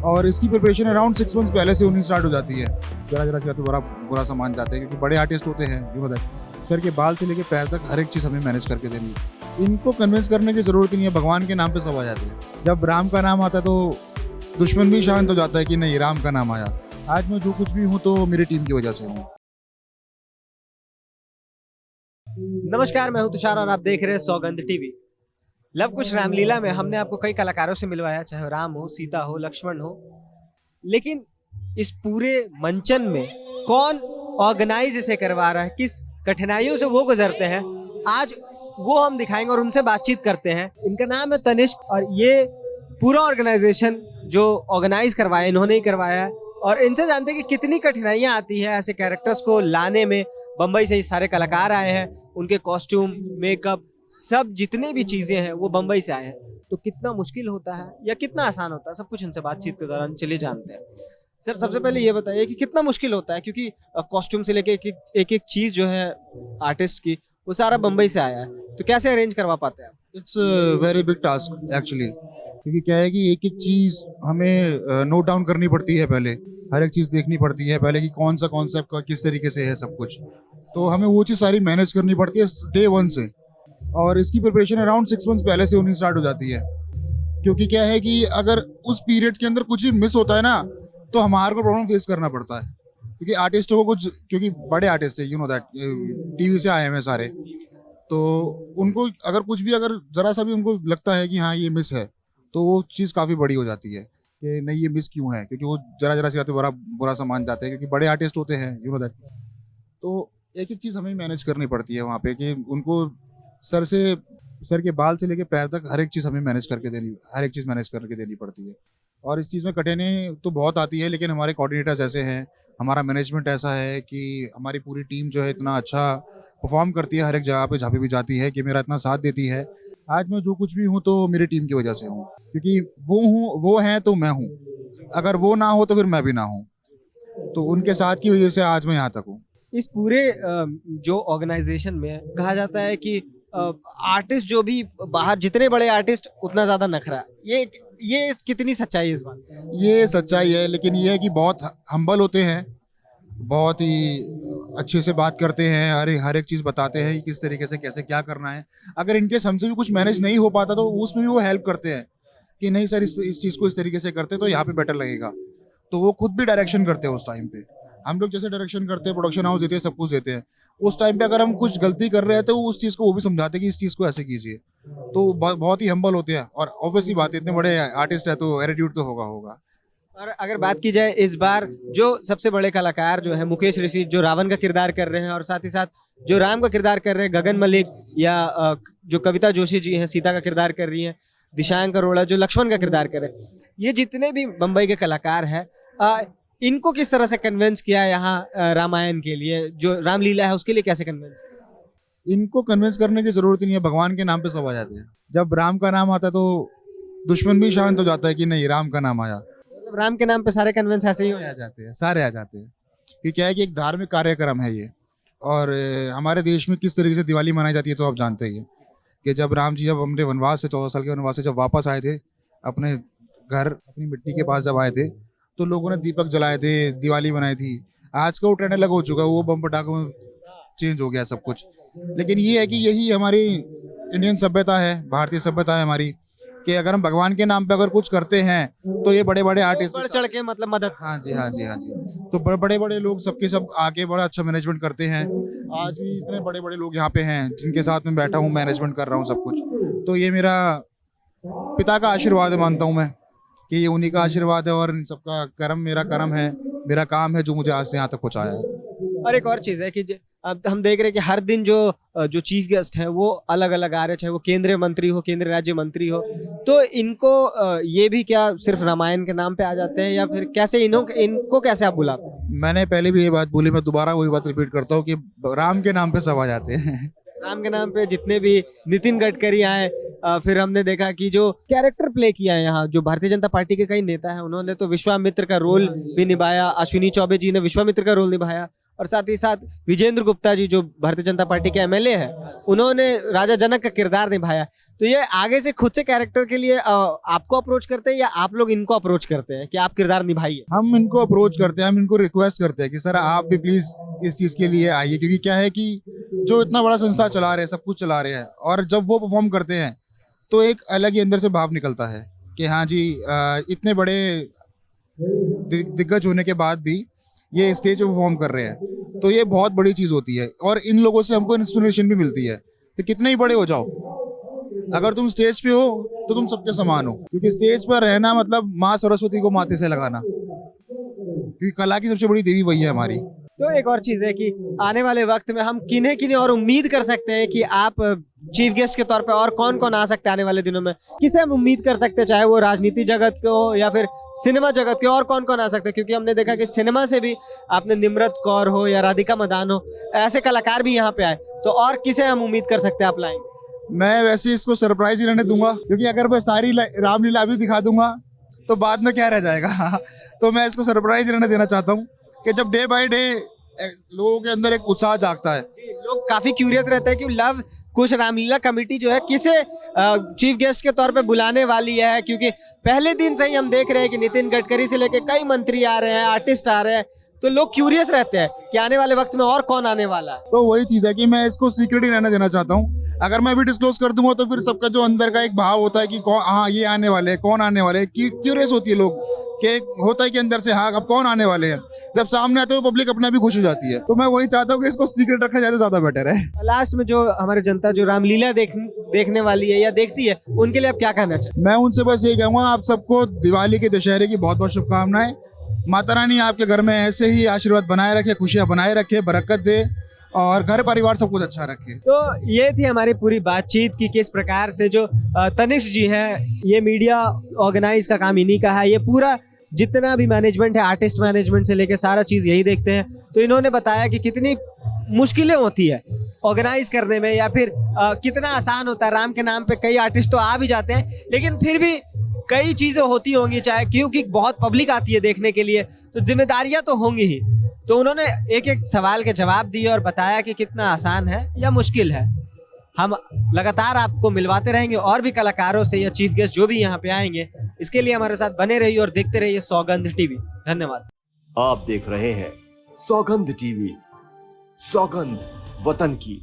और इसकी preparation around 6 months पहले से उन्हीं स्टार्ट हो जाती है। जरा जरा से बड़ा बुरा सामान जाते हैं क्योंकि बड़े आर्टिस्ट होते हैं, यू नो दैट। सर के बाल से लेके पैर तक हर एक चीज़ हमें मैनेज करके देनी है। इनको कन्विंस करने की ज़रूरत ही नहीं है, भगवान के नाम पे सब आ जाते हैं। जब राम का नाम आता है तो दुश्मन भी शांत हो जाता है कि नहीं, राम का नाम आया। आज मैं जो कुछ भी हूँ तो मेरी टीम की वजह से हूँ। नमस्कार, मैं हूं तुषार और आप देख रहे हैं सौगंध टीवी। लव कुश रामलीला में हमने आपको कई कलाकारों से मिलवाया, चाहे राम हो, सीता हो, लक्ष्मण हो, लेकिन इस पूरे मंचन में कौन ऑर्गेनाइज इसे करवा रहा है, किस कठिनाइयों से वो गुजरते हैं, आज वो हम दिखाएंगे और उनसे बातचीत करते हैं। इनका नाम है तनिष्क और ये पूरा ऑर्गेनाइजेशन जो ऑर्गेनाइज करवाया इन्होंने ही करवाया है और इनसे जानते हैं कि कितनी कठिनाइयाँ आती है ऐसे कैरेक्टर्स को लाने में। बम्बई से ये सारे कलाकार आए हैं, उनके कॉस्ट्यूम, मेकअप, सब जितने भी चीजें हैं वो बम्बई से आए हैं। तो कितना मुश्किल होता है या कितना आसान होता है, सब कुछ इनसे बातचीत के दौरान चलिए जानते हैं। सर, सबसे पहले ये बताइए कि कितना मुश्किल होता है, क्योंकि कॉस्ट्यूम से लेके एक एक चीज जो है आर्टिस्ट की वो सारा बम्बई से आया है, तो कैसे अरेंज करवा पाते हैं? It's very big task actually, क्योंकि क्या है कि एक एक चीज़ हमें नोट डाउन करनी पड़ती है। पहले हर एक चीज़ देखनी पड़ती है पहले कि कौन सा कॉन्सेप्ट का किस तरीके से है सब कुछ, तो हमें वो चीज़ सारी मैनेज करनी पड़ती है डे वन से। और इसकी प्रिपरेशन अराउंड 6 मंथ्स पहले से उन्हीं स्टार्ट हो जाती है, क्योंकि क्या है कि अगर उस पीरियड के अंदर कुछ भी मिस होता है ना तो हमारे को प्रॉब्लम फेस करना पड़ता है, क्योंकि आर्टिस्टों को कुछ, क्योंकि बड़े आर्टिस्ट है, यू नो दैट, टीवी से आए हैं सारे, तो उनको अगर कुछ भी, अगर जरा सा भी उनको लगता है कि हाँ ये मिस है, तो वो चीज़ काफ़ी बड़ी हो जाती है कि नहीं ये मिस क्यों है, क्योंकि वो जरा जरा से आते बड़ा बुरा सामान जाते हैं, क्योंकि बड़े आर्टिस्ट होते हैं, यू नो दैट। तो एक एक चीज़ हमें मैनेज करनी पड़ती है वहाँ पे कि उनको सर के बाल से लेके पैर तक हर एक चीज़ हमें मैनेज करके देनी पड़ती है। और इस चीज़ में कठिनाई तो बहुत आती है, लेकिन हमारे कोऑर्डिनेटर्स ऐसे हैं, हमारा मैनेजमेंट ऐसा है कि हमारी पूरी टीम जो है इतना अच्छा परफॉर्म करती है हर एक जगह पे जहाँ पे भी जाती है, कि मेरा इतना साथ देती है। आज मैं जो कुछ भी हूँ तो मेरी टीम की वजह से हूँ, क्योंकि वो हैं तो मैं हूँ, अगर वो ना हो तो फिर मैं भी ना हूँ, तो उनके साथ की वजह से आज मैं यहाँ तक हूँ। इस पूरे जो ऑर्गेनाइजेशन में कहा जाता है कि आर्टिस्ट जो भी बाहर, जितने बड़े आर्टिस्ट उतना ज्यादा नखरा, ये कितनी सच्चाई है इस बात? ये सच्चाई है, लेकिन ये है कि बहुत हम्बल होते हैं, बहुत ही अच्छे से बात करते हैं, हर एक चीज़ बताते हैं कि किस तरीके से कैसे क्या करना है। अगर इनके हमसे भी कुछ मैनेज नहीं हो पाता तो उसमें भी वो हेल्प करते हैं कि नहीं सर, इस चीज़ को इस तरीके से करते तो यहाँ पे बेटर लगेगा, तो वो खुद भी डायरेक्शन करते हैं उस टाइम पे। हम लोग जैसे डायरेक्शन करते हैं, प्रोडक्शन हाउस देते हैं, सब कुछ देते हैं, उस टाइम पे अगर हम कुछ गलती कर रहे हैं तो उस चीज़ को वो भी समझाते हैं कि इस चीज़ को ऐसे कीजिए। तो बहुत ही हम्बल होते हैं, और ऑब्वियसली बात है, इतने बड़े आर्टिस्ट है तो एटीट्यूड तो होगा। और अगर बात की जाए इस बार जो सबसे बड़े कलाकार जो है मुकेश ऋषि, जो रावण का किरदार कर रहे हैं, और साथ ही साथ जो राम का किरदार कर रहे हैं गगन मलिक, या जो कविता जोशी जी हैं सीता का किरदार कर रही हैं, दिशांक अरोड़ा जो लक्ष्मण का किरदार कर रहे हैं, ये जितने भी बम्बई के कलाकार हैं, इनको किस तरह से कन्विंस किया यहाँ रामायण के लिए, जो रामलीला है उसके लिए कैसे कन्विंस? इनको कन्विंस करने की जरूरत ही नहीं है, भगवान के नाम पे सब आ जाते हैं। जब राम का नाम आता है तो दुश्मन भी शांत हो जाता है कि नहीं, राम का नाम आया। मतलब राम के नाम पे सारे कन्विंस ऐसे ही हो आ जाते हैं, सारे आ जाते हैं। ये क्या है कि एक धार्मिक कार्यक्रम है ये, और हमारे देश में किस तरीके से दिवाली मनाई जाती है तो आप जानते ही हैं कि जब राम जी, जब हमने वनवास से 14 साल के वनवास से जब वापस आए थे अपने घर, अपनी मिट्टी के पास जब आए थे, तो लोगों ने दीपक जलाए थे, दिवाली बनाई थी। आज का वो ट्रेंड अलग हो चुका है, वो बम पटाखों में चेंज हो गया सब कुछ। लेकिन ये है कि यही हमारी इंडियन सभ्यता है, भारतीय सभ्यता है हमारी, कि अगर हम भगवान के नाम पे अगर कुछ करते हैं तो ये बड़े बड़े आर्टिस्ट बढ़ चढ़ के मतलब मदद। हाँ जी, हाँ जी, हाँ जी। तो बड़े बड़े लोग सबके सब आके बड़ा अच्छा मैनेजमेंट करते हैं। आज भी इतने बड़े बड़े लोग यहाँ पे हैं जिनके साथ में बैठा हूँ, मैनेजमेंट कर रहा हूँ सब कुछ। तो ये मेरा पिता का आशीर्वाद मानता हूँ मैं, कि ये उन्हीं का आशीर्वाद है, और इन सबका कर्म, मेरा कर्म है, मेरा काम है जो मुझे आज से यहाँ तक पहुँचाया है। और एक और चीज है कि अब हम देख रहे हैं कि हर दिन जो चीफ गेस्ट हैं वो अलग अलग आ रहे हैं, चाहे वो केंद्रीय मंत्री हो, केंद्रीय राज्य मंत्री हो, तो इनको ये भी क्या सिर्फ रामायण के नाम पे आ जाते हैं, या फिर कैसे इनको कैसे आप बुलाते हैं? मैंने पहले भी ये बात बोली, मैं दोबारा वही बात रिपीट करता हूँ कि राम के नाम पे सब आ जाते हैं। राम के नाम पे जितने भी नितिन गडकरी आए, फिर हमने देखा कि जो कैरेक्टर प्ले किया है यहाँ, जो भारतीय जनता पार्टी के कई नेता हैं, उन्होंने तो विश्वामित्र का रोल भी निभाया, अश्विनी चौबे जी ने विश्वामित्र का रोल निभाया, और साथ ही साथ विजेंद्र गुप्ता जी जो भारतीय जनता पार्टी के एमएलए हैं, उन्होंने राजा जनक का किरदार निभाया। तो ये आगे से खुद से कैरेक्टर के लिए आपको अप्रोच करते हैं या आप लोग इनको अप्रोच करते हैं कि आप किरदार निभाइए? हम इनको अप्रोच करते हैं, हम इनको रिक्वेस्ट करते हैं कि सर आप भी प्लीज इस चीज के लिए आइए, क्योंकि क्या है कि जो इतना बड़ा संस्था चला रहे हैं, सब कुछ चला रहे हैं, और जब वो परफॉर्म करते हैं तो एक अलग ही अंदर से भाव निकलता है कि हाँ जी, इतने बड़े दिग्गज होने के बाद भी ये स्टेज पे परफॉर्म कर रहे हैं, तो ये बहुत बड़ी चीज होती है। और इन लोगों से हमको इंस्पिरेशन भी मिलती है कि कितने ही बड़े हो जाओ, अगर तुम स्टेज पे हो तो तुम सबके समान हो, क्योंकि स्टेज पर रहना मतलब माँ सरस्वती को माथे से लगाना, क्योंकि कला की सबसे बड़ी देवी वही है हमारी। तो एक और चीज है कि आने वाले वक्त में हम किन्हें किन्हें और उम्मीद कर सकते हैं कि आप चीफ गेस्ट के तौर पे और कौन कौन आ सकते हैं आने वाले दिनों में? किसे हम उम्मीद कर सकते हैं, चाहे वो राजनीति जगत के हो या फिर सिनेमा जगत के, और कौन कौन आ सकते हैं? क्योंकि हमने देखा कि सिनेमा से भी आपने निम्रत कौर हो या राधिका मदान हो, ऐसे कलाकार भी यहाँ पे आए, तो और किसे हम उम्मीद कर सकते हैं आप लाएंगे? मैं वैसे इसको सरप्राइज ही रहने दूंगा, क्योंकि अगर मैं सारी रामलीला भी दिखा दूंगा तो बाद में क्या रह जाएगा। तो मैं इसको सरप्राइज रहने देना चाहता हूँ कि जब डे बाय डे लोगों के अंदर एक उत्साह जागता है। लोग काफी क्यूरियस रहते हैं कि लव कुश रामलीला कमेटी जो है किसे चीफ गेस्ट के तौर पे बुलाने वाली है, क्योंकि पहले दिन से ही हम देख रहे हैं कि नितिन गडकरी से लेकर कई मंत्री आ रहे हैं, आर्टिस्ट आ रहे हैं, तो लोग क्यूरियस रहते हैं कि आने वाले वक्त में और कौन आने वाला है। तो वही चीज है कि मैं इसको सीक्रेट ही रहने देना चाहता हूँ। अगर मैं भी डिस्क्लोज कर दूंगा तो फिर सबका जो अंदर का एक भाव होता है कि कौन, हाँ ये आने वाले हैं, कौन आने वाले हैं, क्यूरियस होती है लोग कि होता है कि अंदर से हाँ अब कौन आने वाले हैं, जब सामने आते हैं तो पब्लिक अपना भी खुश हो जाती है। तो मैं वही चाहता हूँ कि इसको सीक्रेट रखा जाए तो ज्यादा बेटर है। लास्ट में जो हमारी जनता जो रामलीला देखने वाली है या देखती है, उनके लिए आप क्या कहना चाहते? मैं उनसे बस यही कहूँगा, आप सबको दिवाली के दशहरे की बहुत बहुत शुभकामनाएं। माता रानी आपके घर में ऐसे ही आशीर्वाद बनाए रखे, खुशियां बनाए रखे, बरकत दे और घर परिवार सब कुछ अच्छा रखे। तो ये थी हमारी पूरी बातचीत की किस प्रकार से जो तनिष्क जी है, ये मीडिया ऑर्गेनाइज का काम इन्हीं का है, ये पूरा जितना भी मैनेजमेंट है, आर्टिस्ट मैनेजमेंट से लेकर सारा चीज़ यही देखते हैं। तो इन्होंने बताया कि कितनी मुश्किलें होती है ऑर्गेनाइज करने में, या फिर कितना आसान होता है। राम के नाम पे कई आर्टिस्ट तो आ भी जाते हैं, लेकिन फिर भी कई चीज़ें होती होंगी, चाहे क्योंकि बहुत पब्लिक आती है देखने के लिए, तो जिम्मेदारियां तो होंगी ही। तो उन्होंने एक एक सवाल के जवाब दिए और बताया कि कितना आसान है या मुश्किल है। हम लगातार आपको मिलवाते रहेंगे और भी कलाकारों से या चीफ गेस्ट जो भी यहाँ पे आएंगे। इसके लिए हमारे साथ बने रहिए और देखते रहिए सौगंध टीवी। धन्यवाद। आप देख रहे हैं सौगंध टीवी, सौगंध वतन की।